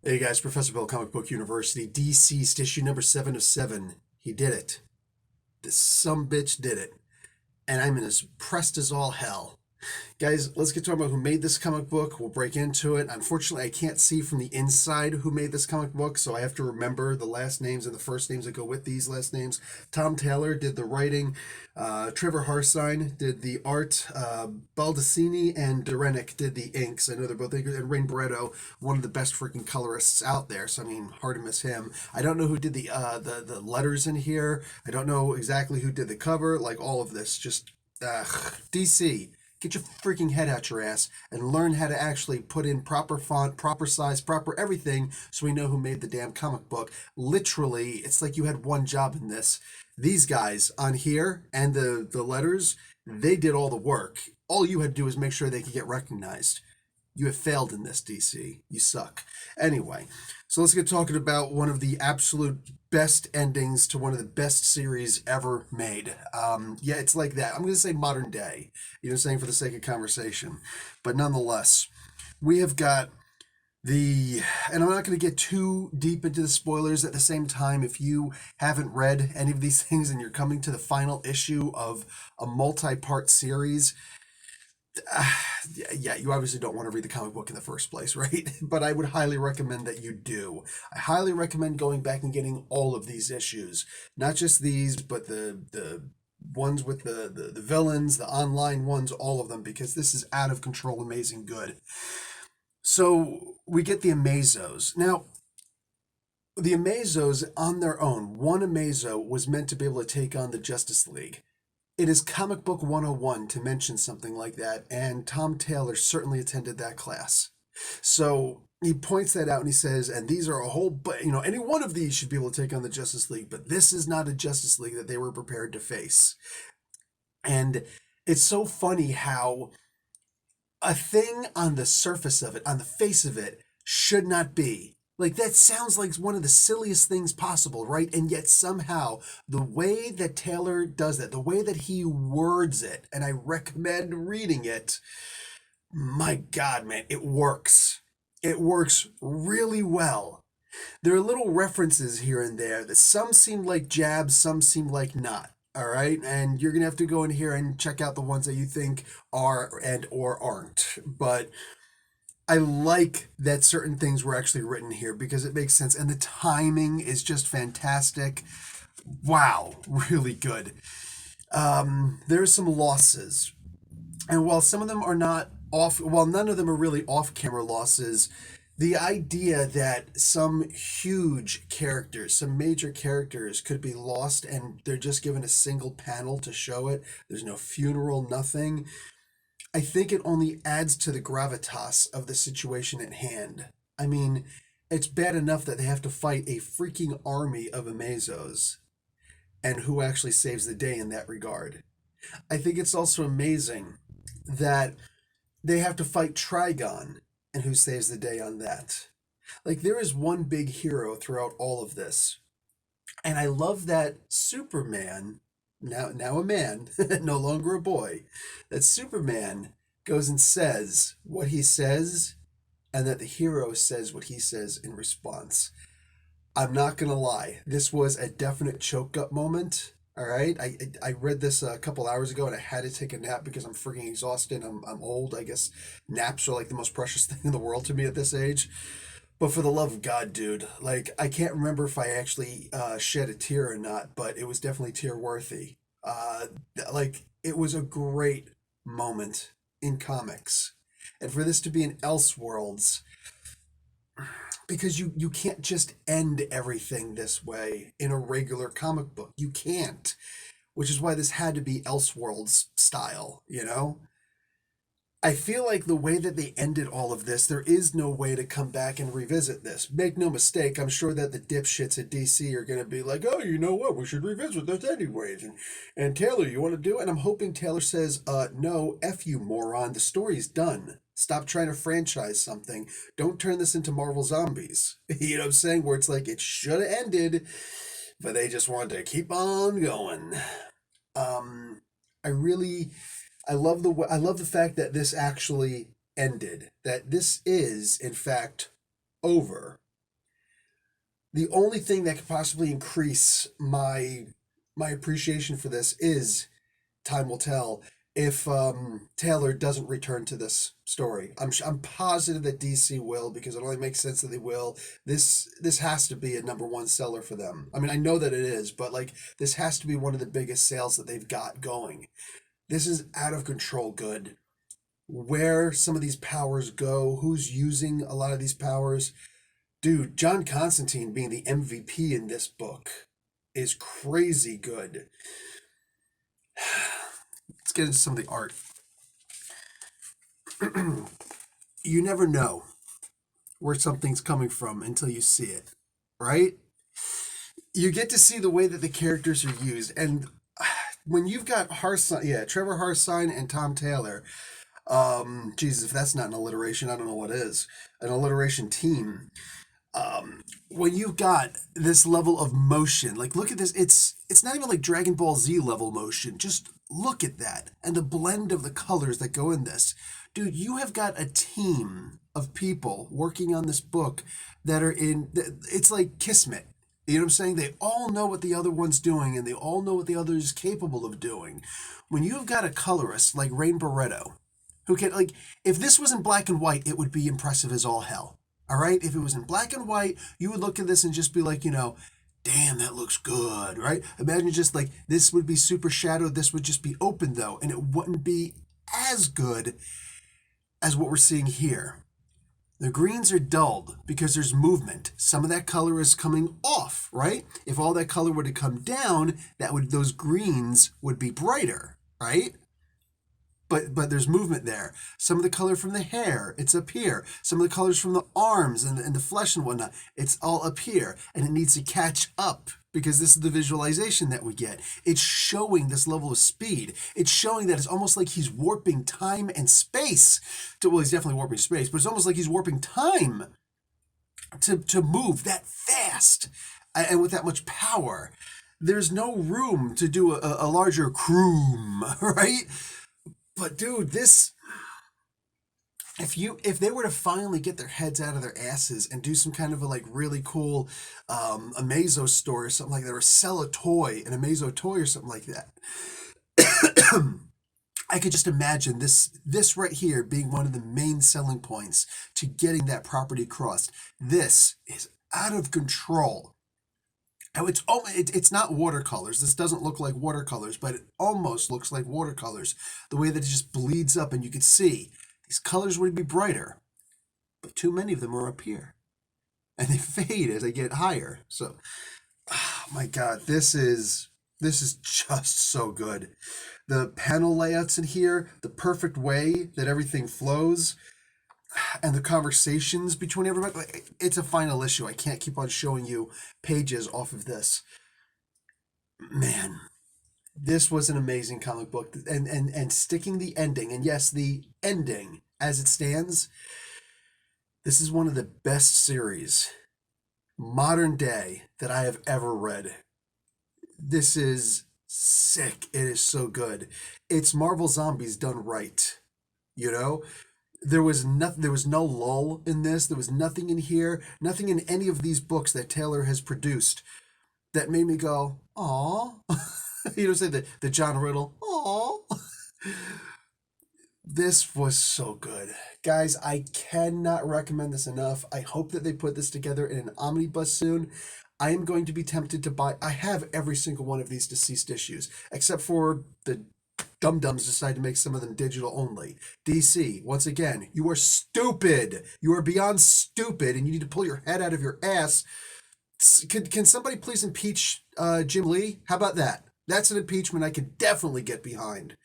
Hey guys, Professor Bill, Comic Book University, DCeased, issue number 7 of 7. He did it. This sumbitch did it. And I'm as pressed as all hell. Guys, let's get talking about who made this comic book. We'll break into it. Unfortunately, I can't see from the inside who made this comic book, so I have to remember the last names and the first names that go with these last names. Tom Taylor did the writing. Trevor Harsign did the art. Baldacini and Derenick did the inks. I know they're both inkers. And Rain Barretto, one of the best freaking colorists out there. So I mean, hard to miss him. I don't know who did the letters in here. I don't know exactly who did the cover. Like all of this, just DC. Get your freaking head out your ass and learn how to actually put in proper font, proper size, proper everything so we know who made the damn comic book. Literally, it's like you had one job in this. These guys on here and the letters, they did all the work. All you had to do is make sure they could get recognized. You have failed in this, DC. You suck. Anyway, so let's get talking about one of the absolute best endings to one of the best series ever made. Yeah, it's like that. I'm going to say modern day, you know, saying for the sake of conversation. But nonetheless, we have got and I'm not going to get too deep into the spoilers at the same time. If you haven't read any of these things and you're coming to the final issue of a multi part series, yeah, you obviously don't want to read the comic book in the first place, right? But I would highly recommend that you do. I highly recommend going back and getting all of these issues, not just these, but the ones with the villains, the online ones, all of them, because this is out of control, amazing good. So we get the Amazos. Now, the Amazos on their own, one Amazo was meant to be able to take on the Justice League. It is comic book 101 to mention something like that, and Tom Taylor certainly attended that class. So he points that out and he says, and these are a whole, but you know, any one of these should be able to take on the Justice League, but this is not a Justice League that they were prepared to face. And it's so funny how a thing on the surface of it, on the face of it, should not be. Like, that sounds like one of the silliest things possible, right? And yet, somehow, the way that Taylor does that, the way that he words it, and I recommend reading it, my God, man, it works. It works really well. There are little references here and there that some seem like jabs, some seem like not. All right, and you're gonna have to go in here and check out the ones that you think are and or aren't. But I like that certain things were actually written here because it makes sense, and the timing is just fantastic. Wow, really good. There's some losses, and while some of them are not off, while none of them are really off-camera losses, the idea that some huge characters, some major characters could be lost and they're just given a single panel to show it, there's no funeral, nothing. I think it only adds to the gravitas of the situation at hand. I mean, it's bad enough that they have to fight a freaking army of Amazos, and who actually saves the day in that regard. I think it's also amazing that they have to fight Trigon, and who saves the day on that. Like, there is one big hero throughout all of this. And I love that Superman, now a man, no longer a boy, that Superman goes and says what he says, and that the hero says what he says in response. I'm not gonna lie, this was a definite choke up moment. All right, I read this a couple hours ago and I had to take a nap because I'm freaking exhausted. I'm old. I guess naps are like the most precious thing in the world to me at this age. But for the love of God, dude, like I can't remember if I actually shed a tear or not, but it was definitely tear worthy. Uh, like it was a great moment in comics, and for this to be in Elseworlds, because you can't just end everything this way in a regular comic book. You can't, which is why this had to be Elseworlds style, you know? I feel like the way that they ended all of this, there is no way to come back and revisit this. Make no mistake, I'm sure that the dipshits at DC are going to be like, oh, you know what, we should revisit this anyways. And Taylor, you want to do it? And I'm hoping Taylor says, no, F you, moron. The story's done. Stop trying to franchise something. Don't turn this into Marvel Zombies. You know what I'm saying? Where it's like, it should have ended, but they just wanted to keep on going. Um, I really I love the fact that this actually ended. That this is in fact over. The only thing that could possibly increase my appreciation for this is time will tell if Taylor doesn't return to this story. I'm positive that DC will, because it only makes sense that they will. This has to be a number one seller for them. I mean, I know that it is, but like this has to be one of the biggest sales that they've got going. This is out of control good. Where some of these powers go, who's using a lot of these powers. Dude, John Constantine being the MVP in this book is crazy good. Let's get into some of the art. You never know where something's coming from until you see it, right? You get to see the way that the characters are used, and when you've got Trevor Harsign and Tom Taylor, Jesus, if that's not an alliteration, I don't know what is. An alliteration team. When you've got this level of motion, like look at this, it's not even like Dragon Ball Z level motion. Just look at that and the blend of the colors that go in this. Dude, you have got a team of people working on this book that are it's like Kismet. You know what I'm saying? They all know what the other one's doing and they all know what the other is capable of doing. When you've got a colorist like Rain Barretto, who can, like, if this was in black and white, it would be impressive as all hell. All right? If it was in black and white, you would look at this and just be like, damn, that looks good, right? Imagine just like this would be super shadowed. This would just be open, though, and it wouldn't be as good as what we're seeing here. The greens are dulled because there's movement. Some of that color is coming off, right? If all that color were to come down, those greens would be brighter, right? But there's movement there. Some of the color from the hair, it's up here. Some of the colors from the arms and the flesh and whatnot, it's all up here. And it needs to catch up because this is the visualization that we get. It's showing this level of speed. It's showing that it's almost like he's warping time and space. Well, he's definitely warping space, but it's almost like he's warping time to move that fast and with that much power. There's no room to do a larger croom, right? But dude, if they were to finally get their heads out of their asses and do some kind of a like really cool Amazo store or something like that, or sell a toy, an Amazo toy or something like that, I could just imagine this right here being one of the main selling points to getting that property across. This is out of control. It's not watercolors. This doesn't look like watercolors, but it almost looks like watercolors. The way that it just bleeds up, and you can see these colors would be brighter, but too many of them are up here, and they fade as they get higher. So, oh my God, this is just so good. The panel layouts in here, the perfect way that everything flows, and the conversations between everybody. It's a final issue. I can't keep on showing you pages off of this. Man, this was an amazing comic book, and sticking the ending, and yes, the ending as it stands. This is one of the best series, modern day, that I have ever read. This is sick. It is so good. It's Marvel Zombies done right. You know, there was nothing. There was no lull in this. There was nothing in here. Nothing in any of these books that Taylor has produced that made me go, "Aw." You know, say the John Riddle, "Aw." This was so good. Guys, I cannot recommend this enough. I hope that they put this together in an omnibus soon. I am going to be tempted to buy. I have every single one of these DCeased issues, except for the dum-dums decide to make some of them digital only. DC, once again, you are stupid. You are beyond stupid, and you need to pull your head out of your ass. Can somebody please impeach Jim Lee? How about that? That's an impeachment I could definitely get behind.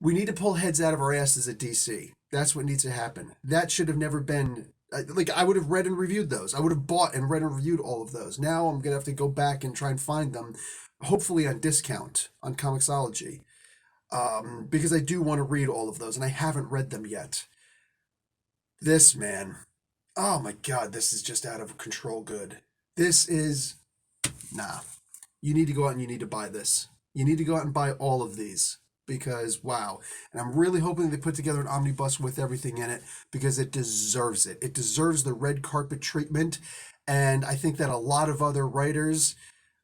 We need to pull heads out of our asses at DC. That's what needs to happen. That should have never been... I would have read and reviewed those. I would have bought and read and reviewed all of those. Now I'm going to have to go back and try and find them, hopefully on discount on Comixology. Because I do want to read all of those, and I haven't read them yet. This, man, oh my God, this is just out of control good. This is, nah. You need to go out and you need to buy this. You need to go out and buy all of these. because wow. And I'm really hoping they put together an omnibus with everything in it because it deserves it. It deserves the red carpet treatment. And I think that a lot of other writers,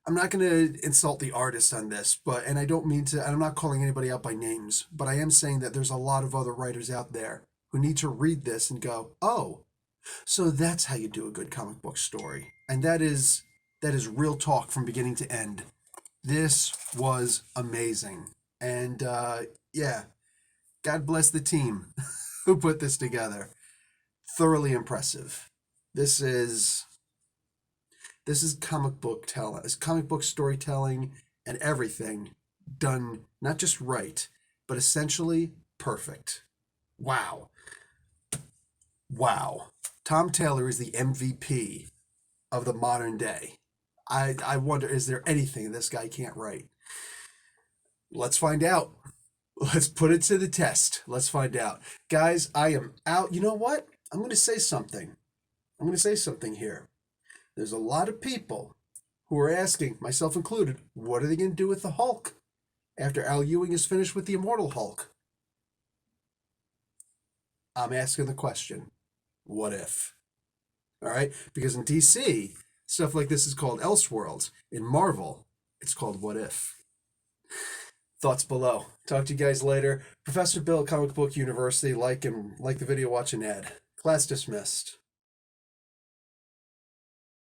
I'm not going to insult the artist on this, but, and I don't mean to, and I'm not calling anybody out by names, but I am saying that there's a lot of other writers out there who need to read this and go, oh, so that's how you do a good comic book story. And that is real talk from beginning to end. This was amazing. And yeah, God bless the team who put this together. Thoroughly impressive. This is comic book telling, is comic book storytelling and everything done not just right, but essentially perfect. Wow. Wow. Tom Taylor is the MVP of the modern day. I wonder, is there anything this guy can't write? Let's find out. Let's put it to the test. Let's find out. Guys, I am out. You know what? I'm going to say something. I'm going to say something here. There's a lot of people who are asking, myself included, what are they going to do with the Hulk after Al Ewing is finished with the Immortal Hulk? I'm asking the question, what if? All right? Because in DC, stuff like this is called Elseworlds. In Marvel, it's called What If. Thoughts below. Talk to you guys later. Professor Bill, Comic Book University. Like the video, watch an ad. Class dismissed.